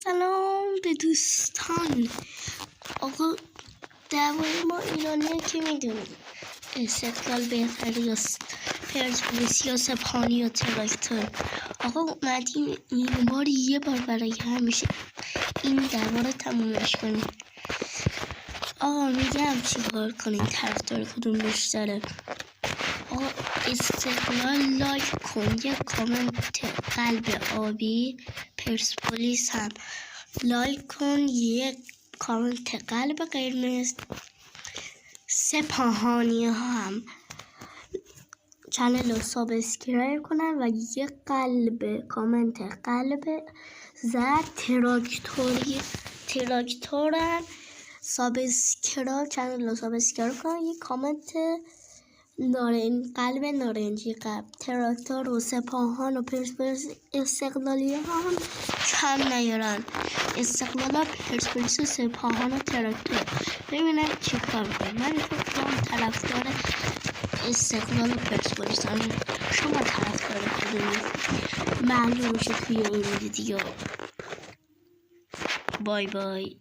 سلام به دوستان. آقا درباره ما ایرانی که میدونیم استقلال بهتر یا پرسپولیس یا سپاهانی یا تراکتور. آقا اومدیم این بار یه بار برای همیشه این درباره تمومش کنیم. آقا میگم چی کار کنیم، طرفدار کدوم بیشتره. آقا استقلال لایک کن، یه کامنت قلب آبی. پرسپولیس هم لایک کن، یه کامنت قلب قرمز. سپاهانی هم چنل رو سابسکرایب کنن و یه قلب کامنت قلب زد. تراکتورن سابسکرایب، چنل رو سابسکرایب کنن، یه کامنت قلب نارنجی قلب. تراکتور و سپاهان و پرسپولیس استقلالی هم کم نیارن. استقلال و پرسپولیس و سپاهان و تراکتور. ببینم چی کار کنم. من فکر کنم طرفدار استقلال و پرسپولیس هم. شما طرفدار کدومی؟ معلوم میشه توی این ویدیو. بای بای.